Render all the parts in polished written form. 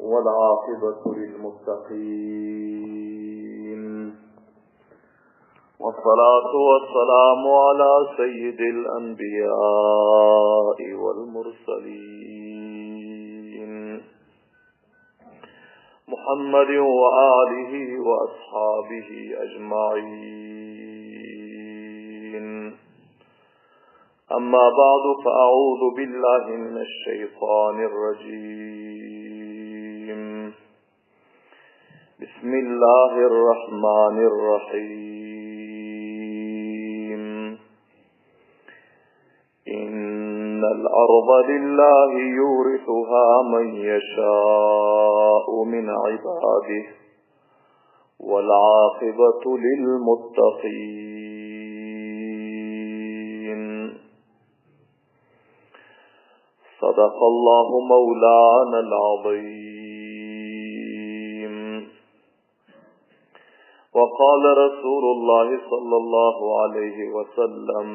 والعاقبة للمتقين، والصلاة والسلام على سيد الأنبياء والمرسلين محمد وآله وأصحابه أجمعين. أما بعد، فأعوذ بالله من الشيطان الرجيم. بسم الله الرحمن الرحيم. إن الأرض لله يورثها من يشاء من عباده والعاقبة للمتقين. صدق الله مولانا العظيم. وقال رسول الله صلى الله عليه وسلم: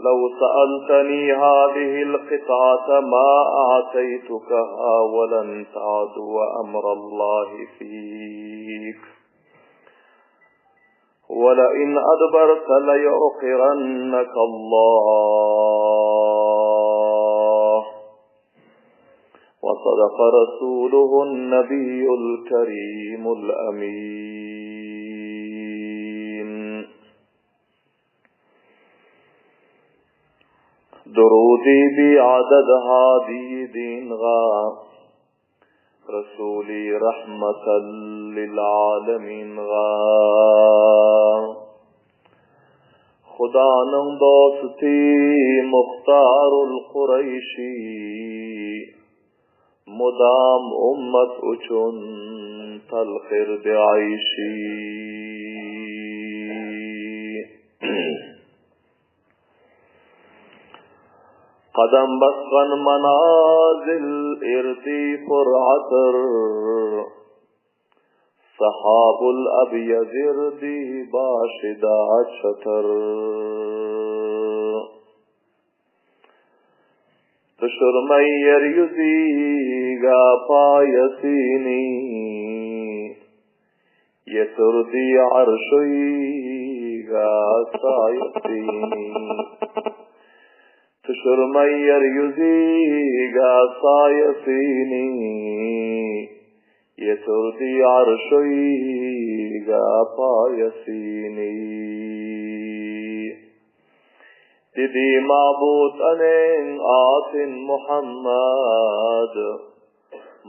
لو سألتني هذه القطعة ما أعطيتكها ولن تعدو أمر الله فيك، ولئن أدبرت ليعقرنك الله. وصدق رسوله النبي الكريم الأمين. درودي بعدد هادي دين غا رسولي رحمة للعالمين غا. خدا نم دوستی مختار القریشی مدام امت اچن تلخر بعیشی. قدم بسقن منازل ارتی فرعتر صحاب الابيض اردی باشدا شتر. تشرمیر یزیگا پایسینی یسردی عرشیگا سایسینی. تشرمیر یزیگا سایسینی یسردی عرشیگا پایسینی. دیدی معبود انین آتن محمد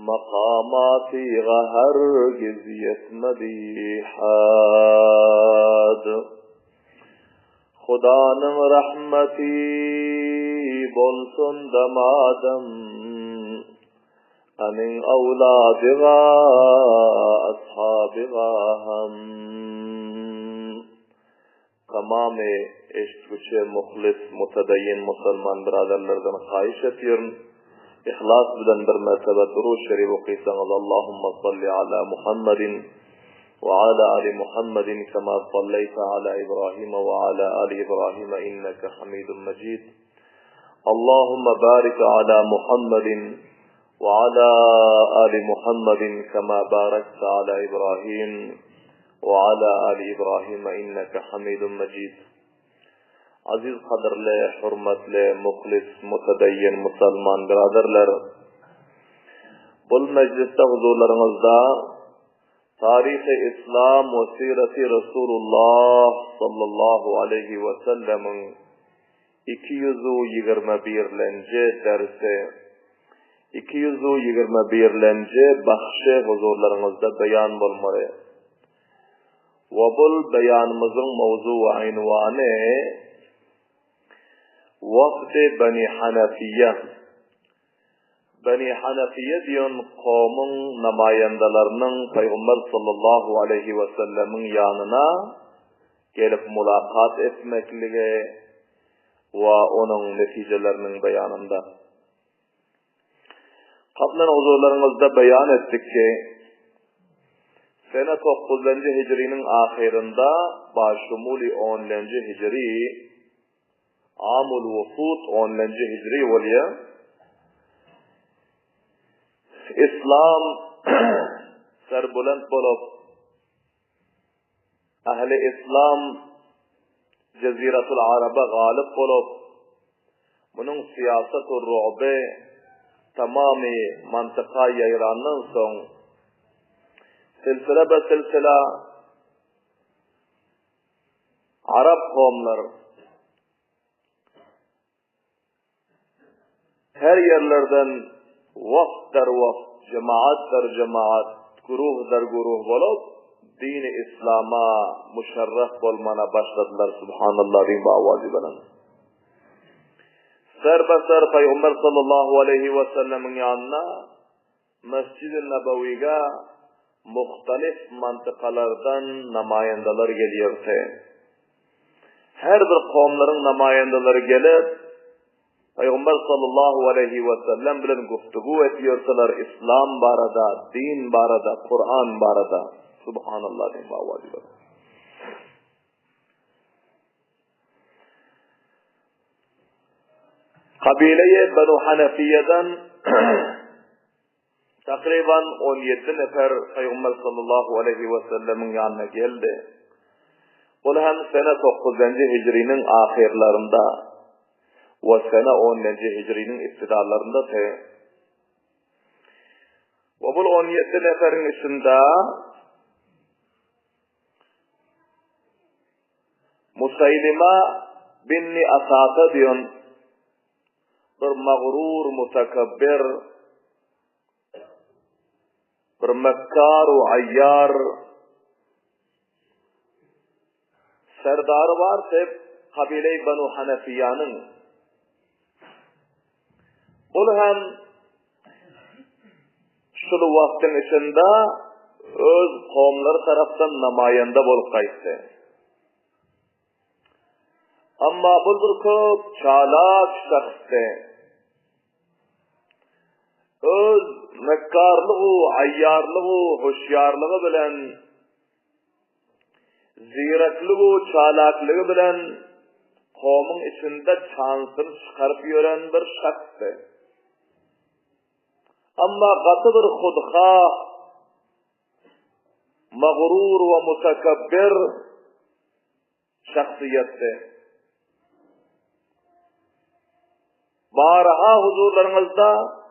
مقاماتی غهرگز یتمدیحاد. خدا نم رحمتی بولسن دمادم انین اولاد غا اصحاب غا هم. تمام عشق مخلص متدین مسلمان برادرلردن خواهش اتیرن اخلاص بدن بر مرتبه درود شریف و قیسان اللهم صل على محمد وعلى آل محمد كما صليت على إبراهيم وعلى آل إبراهيم إنك حميد مجيد. اللهم بارك على محمد وعلى آل محمد كما باركت على إبراهيم وعلى آل إبراهيم إنك حميد مجيد. عزيز قدر لے حرمت لے مخلص متدین مسلمان برادرلر بل مجلس حضورلرمزدا تاریخ اسلام و سیرت رسول الله صلی الله علیه وسلم 221 درس 221 بخش حضورلرمزدا بیان بولمره و بل بیان مزن موضوع عنوانه وفد بني حنفیه. بني حنفیه دیون قومن نمایندلرنن پیغمبر صلی الله علیه وسلم yanına gelip mulakat etmeklige ve onun neticelerinin beyanında. Kablen huzurlarınızda beyan ettik ki sene 9. Hicri'nin ahirinde başumuli 10. Hicri Amul Vufut 10. Hicri oluyor. İslam serbulent bolup, ahli İslam Ceziratul Arab'a galip bolup, bunun siyaset-u ru'be tamamı mantıka yayılandan son silsile be silsile Arap kavimler her yerlerden vakt der vakt, cemaat der cemaat, guruh der guruh bolup din-i İslam'a müşerref olmana başladılar. Subhanallah diyeyim bu avazi bilen. Serbeser Peygamber sallallahu aleyhi ve sellemin yanına Mescid-i Nebevi'ye muhtelif mantıkalardan namayendeler geliyordu. Her bir kavimlerin namayendeleri gelip Peygamber sallallahu aleyhi ve sellem bilen guftugu ediyorsalar İslam barada, din barada, Kur'an barada. Subhanallah diyeyim bu avazi bilen. Kabile-i Benu Hanefiye'den takriban 17 nefer Peygamber sallallahu aleyhi ve sellemin yanına geldi. Bu hem sene 9. Hicri'nin ahirlerinde ve sene 10. Hicri'nin iftidarlarında te. Ve bu 17 neferin içinde Musaylima binni Asata diyon bir mağrur, mutakabbir, bir mekkar-u ayyar serdarı var hep kabile-i Benu Hanefiyanın. Ol hem şunu vaktin içinde öz kavimleri taraftan namayende bolup kayıttı. Amma bu bir köp çalak şahstı. Öz mekkarlığı, ayyarlığı, hoşyarlığı bilen, zirekliği, çalaklığı bilen kavmin içinde çansını çıkarıp yören bir şahstı. Amma katı bir hudha, mağrur ve mutakabbir şahsiyetti. Baraha huzurlarınızda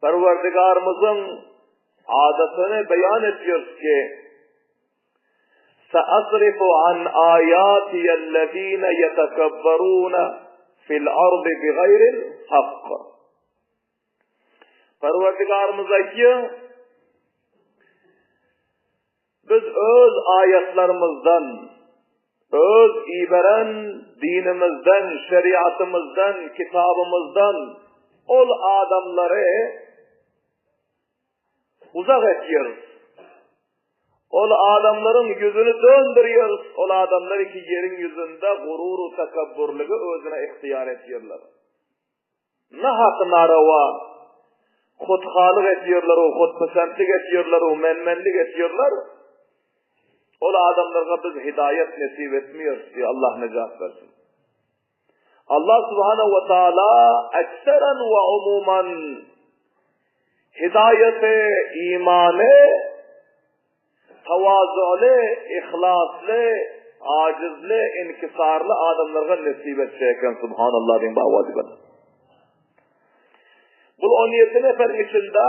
Perverdigarımızın adetini beyan ediyoruz ki سَأَصْرِفُ عَنْ آيَاتِيَ الَّذ۪ينَ يَتَكَبَّرُونَ فِي الْأَرْضِ بِغَيْرِ الْحَقِّ Perverdigarımıza ki biz öz ayetlerimizden, öz iberen dinimizden, şeriatımızdan, kitabımızdan ol adamları uzak ediyoruz. Ol adamların yüzünü döndürüyoruz. Ol adamları ki yerin yüzünde gururu, takabburluğu özüne ihtiyar ediyorlar. Nahak narava, hudhalık ediyorlar, hudpesentlik ediyorlar, menmenlik ediyorlar. O adamlara biz hidayet nasip etmiyoruz diye Allah necat versin. Allah subhanahu ve taala ekseren ve umuman hidayeti, imanı, tavazulu, ihlaslı, acizli, inkisarlı adamlara nasip edecekken subhanallah diyeyim bağvazi ben. Bu 17 neferin içinde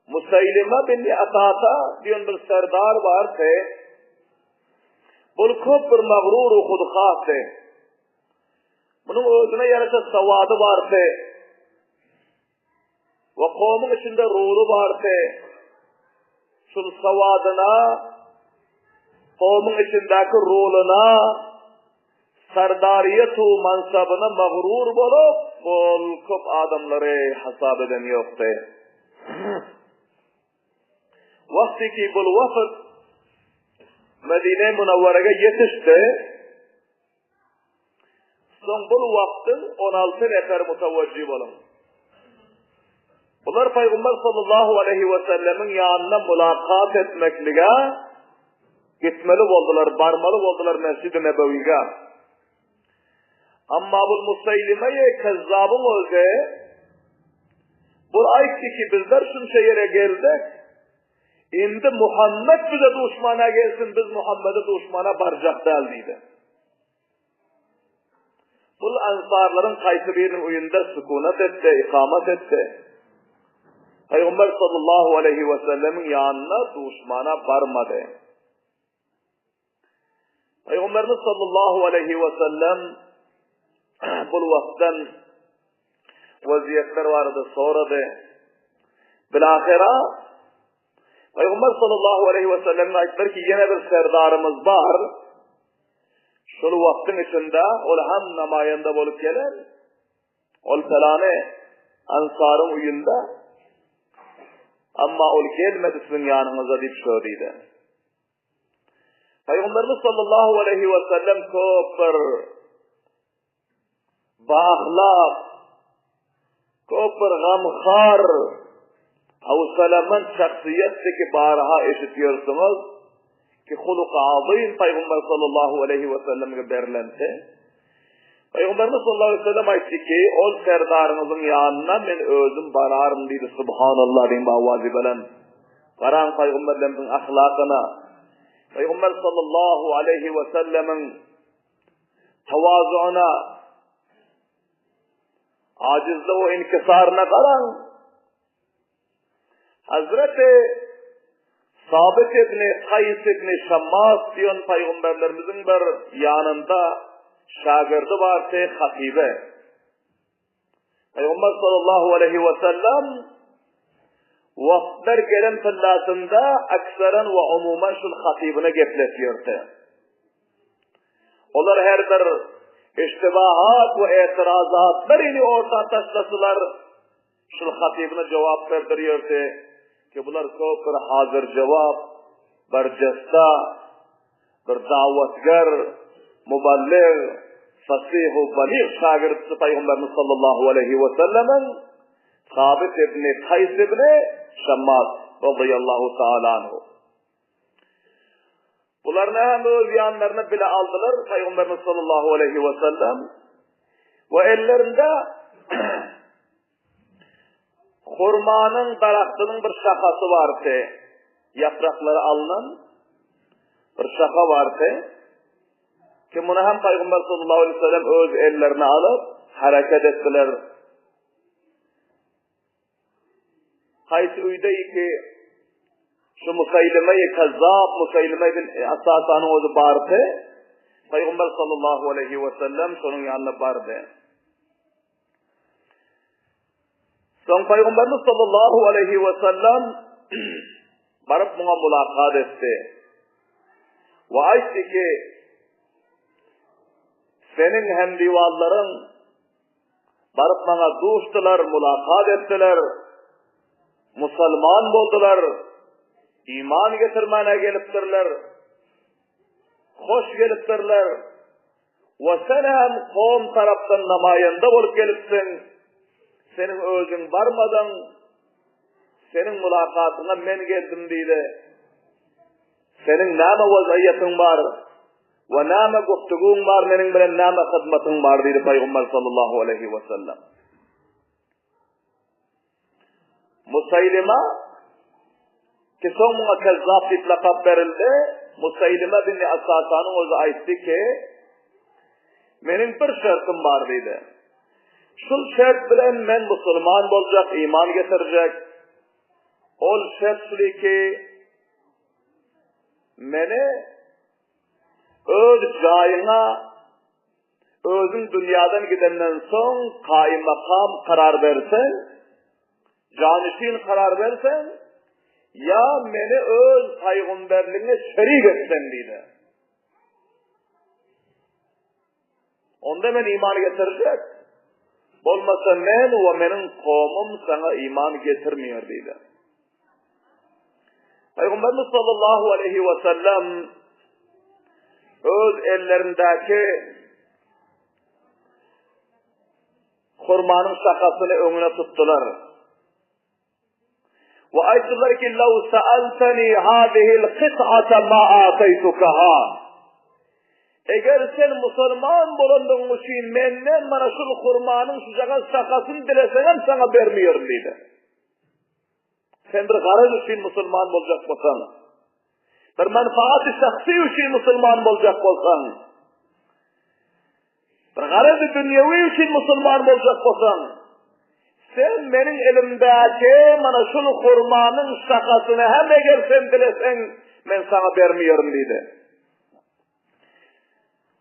Musaylima binni Asata diyen bir serdar var ki bu çok bir mağrur-u hudhâ ki bunun özüne yarıca savadı var ki ve kavmin içinde ruhu var ki şu savadına kavmin içindeki ruhuna serdariyetu mansabına mağrur bulup bol çok adamları hesap eden yoktu. Vakti ki bu vafd Medine Münevvere'ye yetişti. Son bu vaktin 16 nefer mutevecih olun. Bunlar Peygamber sallallahu aleyhi ve sellemin yanına mülakat etmekliğe gitmeli oldular, barmalı oldular Mescid-i Nebevi'ye. Amma bu Musaylime'ye kezzabın özü Bu aytdı ki bizler şunça yere geldik. Indi Muhammed bize düşmana gelsin, biz Muhammed'e düşmana baracak değil deydi. Bu ansarların kaysı birinin uyunda sükunet etti, ikamet etti. Peygamber sallallahu aleyhi ve sellemin yanına düşmana barmadı. Peygamberimiz sallallahu aleyhi ve sellem bu vakitten vaziyetler vardı, soradı. Bilahira Peygamber sallallahu aleyhi ve sellem ayetler ki yine bir serdarımız var. Şunu vaktin içinde ol hem namayende bolup gelen ol felane ansarın uyunda ama ol gelmedi sizin yanınıza deyip söyledi. Peygamberimiz sallallahu aleyhi ve sellem çok bir bağlap, çok bir gamkhar, havsalaman şahsiyetteki baraha eşitiyorsunuz ki huluk-ı azim Peygamber sallallahu aleyhi ve sellem'e verilendi. Peygamberimiz sallallahu aleyhi ve sellem aytti ki ol serdarınızın yanına men özüm bararım deydi. Subhanallah deyin bavazi bilen. Karan Peygamberlerimizin ahlakına, Peygamber sallallahu aleyhi ve sellem'in tevazuuna, acizliği ve inkisarına karan. Hazreti Sabit ibn Kays ibn Şammas diyen Peygamberlerimizin bir yanında şagirdi vardı, hatibe. Peygamber sallallahu aleyhi ve sellem vaktler gelen fillasında aksaren ve umuman şul hatibine gepletiyordu. Onlar her bir iştibahat ve itirazatlarını orta taşlasılar şul hatibine cevap verdiriyordu. Ki bunlar çok bir hazır cevap, bir cesta, bir davetgar, muballigh, fasih ve baligh şagirdisi Peygamberimiz sallallahu aleyhi ve sellem'in Sabit ibn Kays ibn Şammas radıyallahu ta'ala anhu. Bunlarını hem öz yanlarına bile aldılar Peygamberimiz sallallahu aleyhi ve sellem ve ellerinde hurmanın daraktının bir şakası vardı. Yaprakları alınan bir şaka vardı. Ki bunu hem Peygamber sallallahu aleyhi ve sellem öz ellerine alıp hareket ettiler. Kaysi uydeyi ki şu Musaylime-i Kazzab, Musaylime bin Asasan'ın özü bardı. Peygamber sallallahu aleyhi ve sellem şunun yanına bardı. Son Peygamberimiz sallallahu aleyhi ve sellem barıp buna mulakat etti. Ve aytti ki senin hemdivalların barıp bana duştular, mulakat ettiler, Müslüman oldular, iman getirmene geliptirler, hoş geliptirler ve sen hem kavm taraftan namayende olup gelipsin. Senin özün varmadan senin mülakatına men geldim deydi. Senin nâme vaziyetin var ve nâme guftugun var, menin bilen nâme hizmetin var deydi Peygamber sallallahu aleyhi ve sellem. Musaylime ki son buna kezzap deyip lakab verildi. Musaylime bin Asasan'ın özü aytti ki menin bir şartım var deydi. Şul şart bilen men Müslüman olacak, iman getirecek. Ol şart şuli ki meni öz cayına özün dünyadan gidenden son kaymakam karar versen, canişin karar versen, ya meni öz peygamberliğine şerik etsen deydi. Onda men iman getirecek. Olmasa men ve menin kavmim sana iman getirmiyor deydi. Peygamberimiz sallallahu aleyhi ve sellem öz ellerindeki hurmanın şakasını önüne tuttular. Ve ayettiler ki لَوْ سَأَلْتَنِي هَذِهِ الْقِطْعَةَ مَا آتَيْتُكَهَا. Eğer sen Müslüman bulunduğun için menden bana şu hurmanın şu şakasını dilesen sana vermiyorum dedi. sen bir garaz üçün Müslüman olacak bolsan, bir menfaat-ı şahsi üçün Müslüman olacak bolsan, bir garaz-ı dünyevi üçün Müslüman olacak bolsan, sen menin elimdeki mana şunu hurmanın şakasını hem eğer sen dilesen men sana vermiyorum dedi.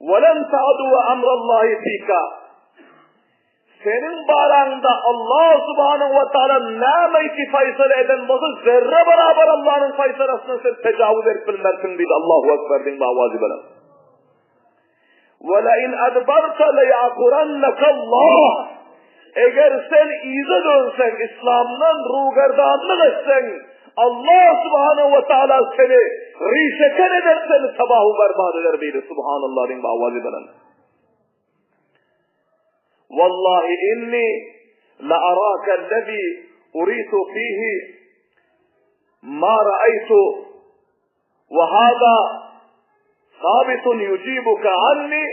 وَلَنْ تَعْدُوَ أَمْرَ اللّٰهِ ف۪يكَ senin baranda Allah subhanahu ve teala nâme ki faysale eden bozu zerre beraber Allah'ın faysalasına sen tecavüz edip bilmersin dedi. Allahu Ekber din bavazi bana. وَلَاِنْ اَدْبَرْتَ لَيَعْقُرَنَّكَ اللّٰهِ eğer sen iyice dönsen, İslam'dan ruhgerdanlık etsen, Allah subhanahu ve teala seni rişeken eder, seni sabahı berbat eder dedi. Subhanallah din bavazi bana. والله إني لأراك الذي أريد فيه ما رأيت وهذا ثابت يجيبك عني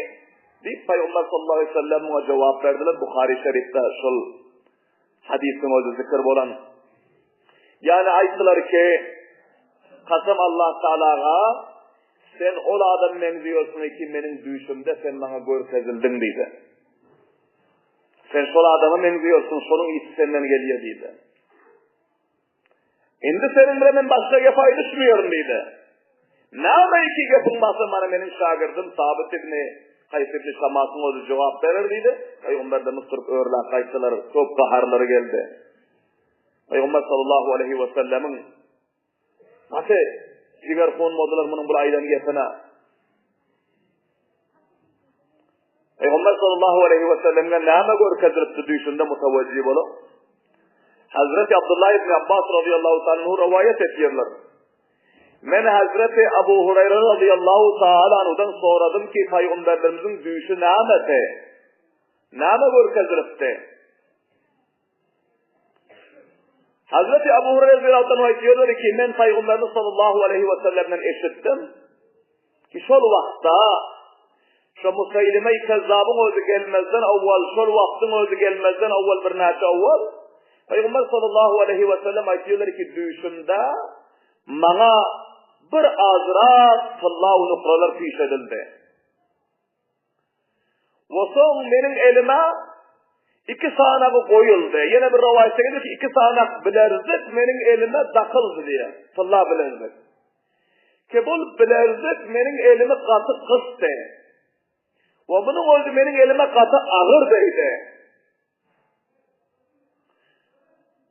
deyip Peygamber sallallahu aleyhi ve sellem'e cevap verdiler. Bukhari Şerif'te şol hadisin o zikir bolan. Yani aytılar ki kasım Allah Teala'ga sen ol adam menziyorsun ki benim düşümde sen bana görkezildin dedi. Sen şol adamı menziyorsun, şolun iyisi senden geliyor dedi. Şimdi senin ben başka yapay düşmüyorum dedi. Ne yapayım ki yapılmazsa bana benim şagirdim Sabit İbni Kays İbni Şamas'ın o cevap verir dedi. Peygamber'de Mısır'ıp öğrler, kaysalar, çok baharları geldi. Peygamber sallallahu aleyhi ve sellem'in nasıl ciğer konmadılar bunun bu aydan geçene. Peygamber sallallahu aleyhi ve sellem'e nâme görkeziripti düşünde mutavacib olup. Hazreti Abdullah ibn Abbas radıyallahu ta'ala rivayet ediyorlar. Men Hazreti Abu Hureyre radıyallahu ta'ala anhudan soradım ki Peygamberimizin düşü nâmeti, nâme görkeziripti. Hazreti Abu Hureyre radıyallahu ta'ala diyorlar ki men Peygamberimiz sallallahu aleyhi ve sellem'den eşittim ki şol vakta şu Musaylime-i Kezzab'ın özü gelmezden avval, şol vaktin özü gelmezden avval bir neçe avval Peygamber sallallahu aleyhi ve sellem aytıyorlar ki düşümde bana bir azra sallahu nukralar piş edildi. Ve son benim elime 2 sanağı koyuldu. Yine bir rivayete gelir ki 2 sanak bilerzik benim elime dakıldı diye. Sallahu bilerzik. Ki bu bilerzik benim elime katı kıstı. Ve bunun oldu benim elime katı ağır deydi.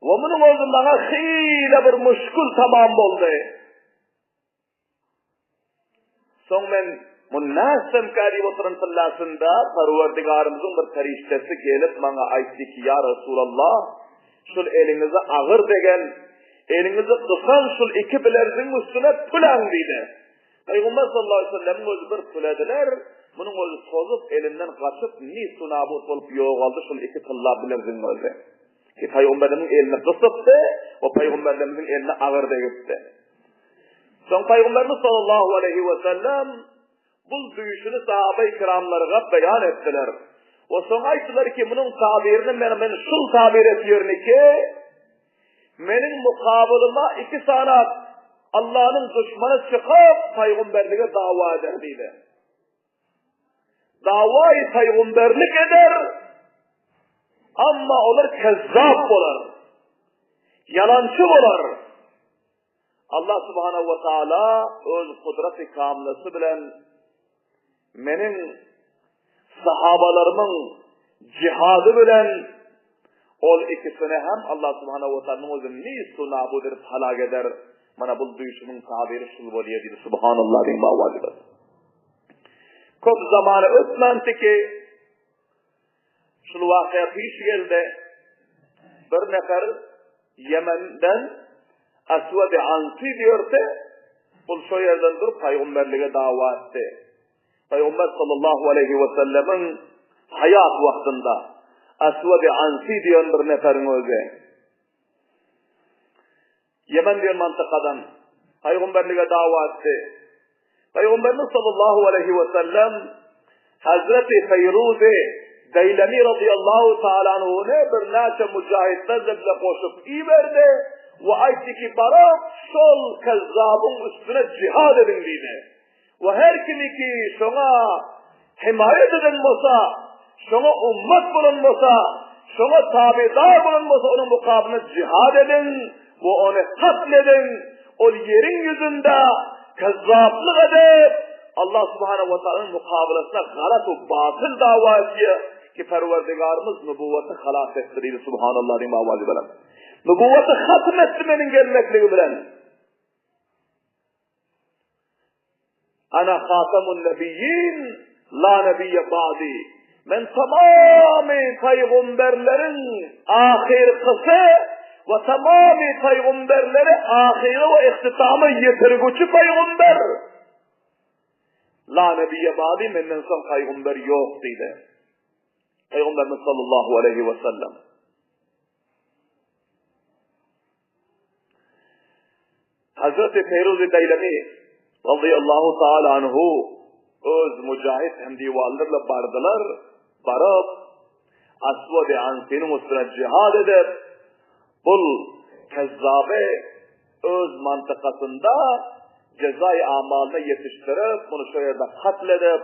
Ve bunun oldu bana hile bir müşkül tamam oldu. Son men munnasem kari oturun sallasında Parvardigarımızın bir feriştesi gelip bana aytti ki ya Resulallah şul elinize ağır degen elinize kısan şul 2 bilerzin üstüne pulan dedi. Peygamber sallallahu aleyhi ve sellem'in özü bir puladiler. Bunun özü sozup elinden kaçıp ni sunabut olup yoğu aldı şul 2 tılla bilerzin özü. Ki Peygamberimizin eline kısıptı o Peygamberimizin eline ağır deyipti. Son Peygamberimiz sallallahu aleyhi ve sellem bu duyuşunu sahabe-i kiramlarına beyan ettiler. O son aytılar ki bunun tabirini ben şul tabir ediyorum ki benim mukabılıma 2 sanat Allah'ın düşmanı çıkıp Peygamberliğe dava ederdi. Davayı Peygamberlik eder ama onlar kezzap olur. Yalancı olur. Allah subhanahu ve taala öz kudret-i kamilesi bilen menin sahabalarımın cihadı bilen ol ikisini hem Allah subhanahu ve ta'ala'nın özü ni sunabud edip halak eder. Mana bu duyuşunun tabiri şul boliye dedi. Subhanallah din mavazidir. Çok zamanı ötmenti ki şul vakıya piş geldi. Bir nefer Yemen'den Aswad-ı Ansi diyordu. Bu şu yerden durup Peygamberliğe dava etti. Peygamber sallallahu aleyhi ve sellem'in hayat vaktinde Aswad-ı Ansi diyen bir neferin özü. Yemen diyen mantıkadan Peygamberliğe dava etti. Peygamberimiz sallallahu aleyhi ve sellem Hazreti Feyruz-i Deylemi radıyallahu ta'ala anhu'ne bir neçe mücahitlerle koşup iyi verdi. ve aytti ki barab şol kezzabın üstüne cihad edin deydi. Ve her kimi ki şona himayet eden olsa, şona ummet bulunmasa, şona tabidar bulunmasa onun mukabına cihad edin ve onu katledin. O yerin yüzünde kezzaplık edip Allah subhanahu ve teala'nın mukabelasına galat-ı batıl dava ediyor ki Perverdigarımız nübüvveti halas ettiriydi subhanallah diyeyim avazi bilen. Nübüvveti hatm ettirmenin gelmekliği bilen. Ana khatamun nebiyyin la nebiyye ba'di. Men tamamı peygamberlerin ahirkısı ve tamamı peygamberleri ahire ve ihtitamı yitirguçu peygamber. La nebiyye ba'di menden son peygamber yok dedi. Peygamberimiz sallallahu aleyhi ve sellem. Hazreti Feyruz-i Deylemi radıyallahu ta'ala anhu öz mücahit hem divallarla bardılar, barıp Asvad-ı Ansi'nin üstüne cihad edip bul kezzabe öz mantıkasında cezai amalına yetiştirip bunu şöyle de katledip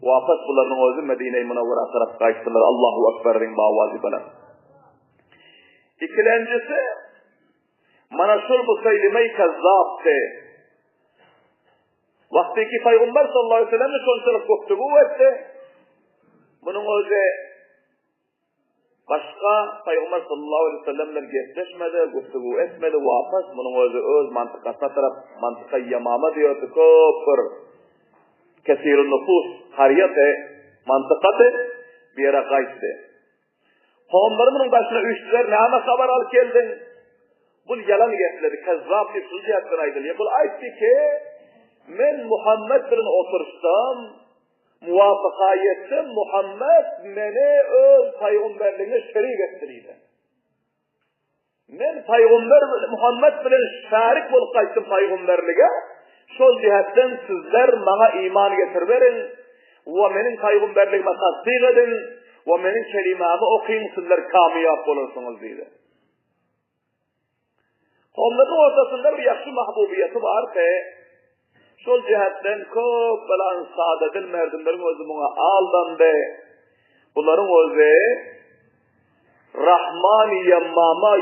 vafat bunların özü Medine-i Münevvere taraf kaçtılar. Allahu Ekber'in bağvazı bana. İkincisi Manaşul Musaylime-i Kezzab'tı. Vaktiki Peygamber sallallahu aleyhi ve sellem'le sonçalık guftugu etti. Bunun özü başka Peygamber sallallahu aleyhi ve sellem'le geçleşmedi, guftugu etmedi, vafat bunun özü öz mantıkasına taraf mantıka yamama diyordu. Köpür kesirun nüfus hariyatı mantıkatı bir yere kaçtı. Kavimlerinin başına üştüler, ne ama haber al geldin? Bunu yalan getirdi, kezzab bir sözü hakkında aydılıyor. Bu aytti ki men Muhammed bilen oturuştam, muvafaka ettim, Muhammed meni öz peygamberliğine şerik ettiriydi. Men peygamber Muhammed bilen şerik bolup kaçtım peygamberliğe, şol cihetten sizler bana iman getirverin ve menin peygamberliğime tasdik edin ve menin kelimamı okuyun sizler kamiyap olursunuz dedi. Kavimlerin ortasında bir yakşı mahbubiyeti var ki şol cihetten köp belan saadet'in merdinlerin özü buna aldandı. Bunların özü Rahman-i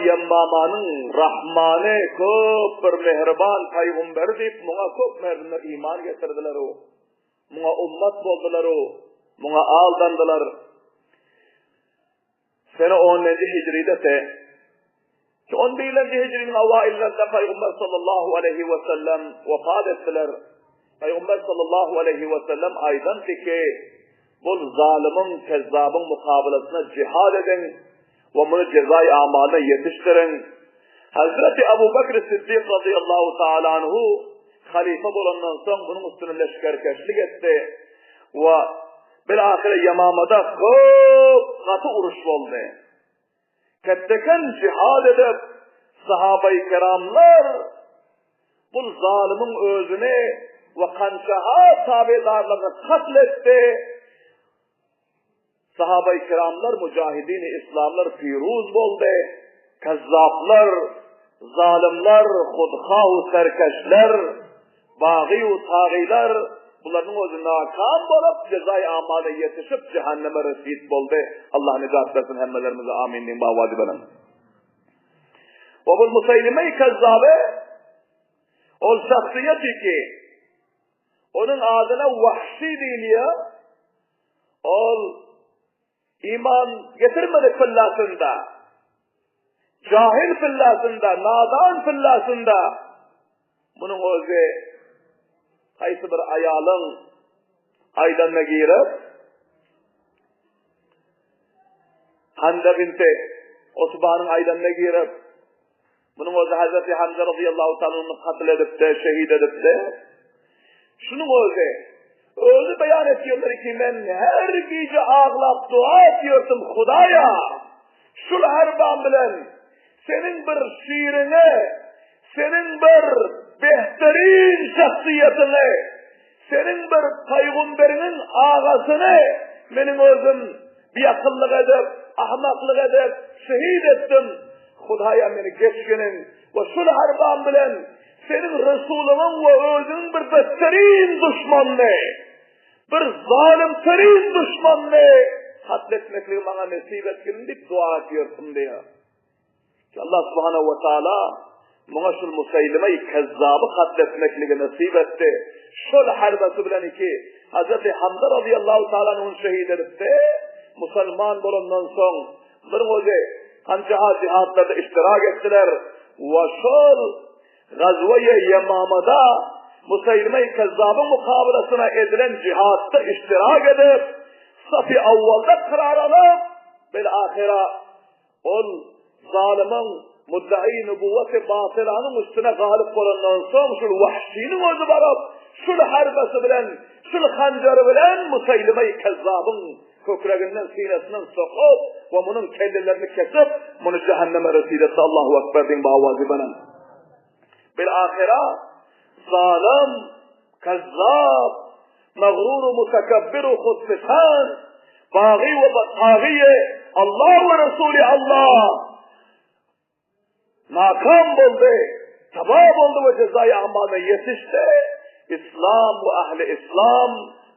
Yemmamanın Rahman'ı köp bir mehriban peygamberi deyip buna köp merdinler iman getirdiler o. Buna ummat boldular o. Buna aldandılar. Sene 10. Hicri'de de 11. Hicri'nin availlerinde Peygamber sallallahu aleyhi ve sellem vefat ettiler. Peygamber sallallahu aleyhi ve sellem aydan ki bu zalimin, kezzabın mukabelasına cihad edin ve bunu cezai amalına yetiştirin. Hazreti Ebu Bekir Siddiq radıyallahu ta'ala anhu halife olandan sonra bunun üstüne leşkerkeşlik etti ve bilahire Yamama'da çok katı uruş oldu. Ketteken cihad edip sahabe-i kiramlar bu zalimin özünü ve kançaha tabidarlarını katletti. Sahabe-i kiramlar, mücahidin-i İslamlar firuz oldu. Kezzaplar, zalimler, hudha-u serkeşler, bağî-u tağîler bunların özü nakam olup cezai amale yetişip cehenneme resit oldu. Allah nicat versin hemmelerimize amin diyeyim bağvadi benim. Ve bu Musaylime-i Kezzabe o şahsiyeti ki onun adına vahşi diliyor o iman getirmedi fillasında cahil fillasında nadan fillasında bunun özü kaysı bir ayalın aydanına girip Hande binti Osman'ın aydanına girip bunun özü Hazreti Hamza radıyallahu ta'ala'nı katil edip de şehit edip de şunun özü beyan ediyorlar ki ben her gece ağlap dua ediyorsun Hudaya şul herban bilen senin bir şiirine senin bir behterin şahsiyetini senin bir peygamberinin ağasını benim özüm bir akıllık edip ahmaklık edip şehit ettim Hudaya meni geçkinin ve şul harban bilen senin Resulünün ve özünün bir betterin düşmanını, bir zalimterin düşmanını katletmekliği bana nasip etkin deyip dua ediyorsun diyor. Ki Allah subhanahu ve teala bana şul Musaylime'yi kezzabı katletmekliği nasip etti. Şul harbası bilen iki Hazreti Hamza radıyallahu teala'nın şehit edip de Müslüman bulundan son bir hoca kancaha cihatlarda iştirak ettiler. Ve şul Gazve-i Yemama'da Musaylime-i Kezzab'ın mukabelasına edilen cihatta iştirak edip safi avvalda karar alıp bilahira ol zalimin muddai nübüvvet-i batılanın üstüne galip olandan sonra şul vahşinin özü varıp şul harbası bilen şul hancarı bilen Musaylime-i Kezzab'ın kökreginden sinesinden sokup ve bunun kellelerini kesip bunu cehenneme residesi Allahu Ekber din bağvazı benen. Bilahira zalim, kezzab, mağrur, mutekebbiru, khudfisan, bağî ve batâgiye, Allah ve Resulü Allah nakam buldu, tabab oldu ve cezayı amana yetişti. İslam ve ahli İslam,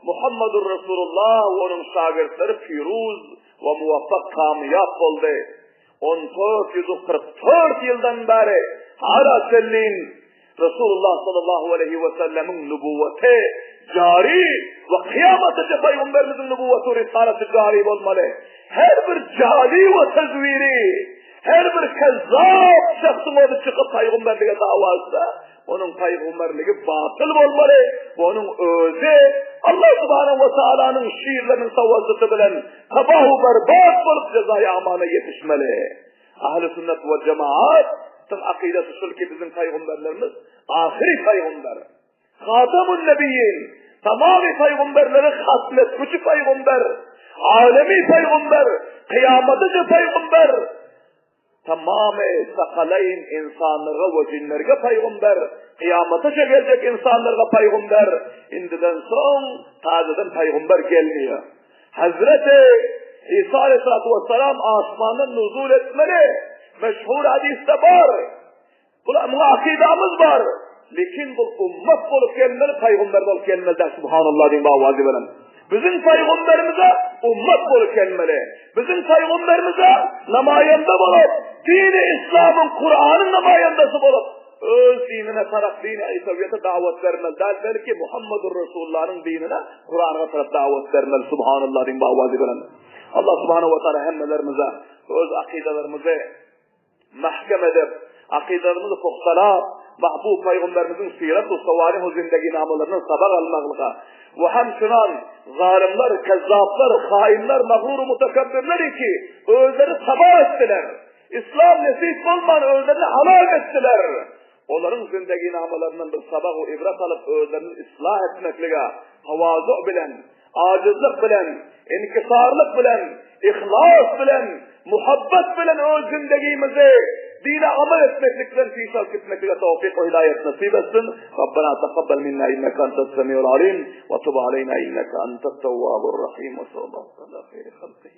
Muhammedur Resulullah ve onun şagirdleri firuz ve muvaffak kamiyat oldu. 1444 yıldan beri hala sellin Resulullah sallallahu aleyhi ve sellemin nübüvveti cari ve kıyamete Peygamberimizin nübüvveti risaleti cari olmalı. Her bir cali ve tezviri, her bir kezzab şahsın onu çıkıp Peygamberliğe davası, onun Peygamberliği batıl olmalı ve onun özü Allah subhanahu ve teala'nın şiirlerinin tavazzıtı bilen tabahu berbat olup cezaya amana yetişmeli. Ahl-i sünnet ve cemaat tüm akidesi şul ki bizim peygamberlerimiz ahiri peygamber. Hatamun nebiyyin, tamamı peygamberlerin hasletkuçu peygamber, alemi peygamber, kıyamatıcı peygamber, tamamı sakaleyn insanlara ve cinlerge peygamber, kıyamatıcı gelecek insanlara peygamber, indiden son tazeden peygamber gelmiyor. Hazreti İsa aleyhissalatu vesselam asmanın nuzul etmeli. Meşhur hadiste var. Buna akidamız var. Lekin bu ümmet bulup gelmeli, peygamber bulup gelmeli de subhanallah diyeyim bağvazı veren. Bizim peygamberimize ümmet bulup gelmeli. Bizim peygamberimize namayende bulup, dini İslam'ın, Kur'an'ın namayendesi bulup, öz dinine taraf dini İsa'ya davet vermeli. Derler ki Muhammedur Resulullah'ın dinine, Kur'an'a taraf davet vermeli. Subhanallah diyeyim bağvazı veren. Allah subhanahu ve teala hemmelerimize, öz akidelerimize mahkem edip, akidelerimizi fuhtala, mahbub peygamberimizin siret-u savarih-u zindagi namalarının sabah almaqlığa ve hemşunan zalimler, kezzaplar, hainler, mağrur-u mutekebbirler ki özleri sabah ettiler. İslam nesip olmayan özlerini halal ettiler. Onların zindagi namalarından bir sabah-u ibret alıp özlerini ıslah etmekliğe, havazu bilen, acizlik bilen, inkisarlık bilen, ihlas bilen, muhabbet bilen öz zindagimizi dine amel etmeklikten fiişal gitmekliğe tevfik ve hidayet nasip etsin. Rabbena taqabbal minna innaka entas semiul alim ve tub aleyna innaka entet tevvabur rahim ve sallallahu aleyhi ve sellem.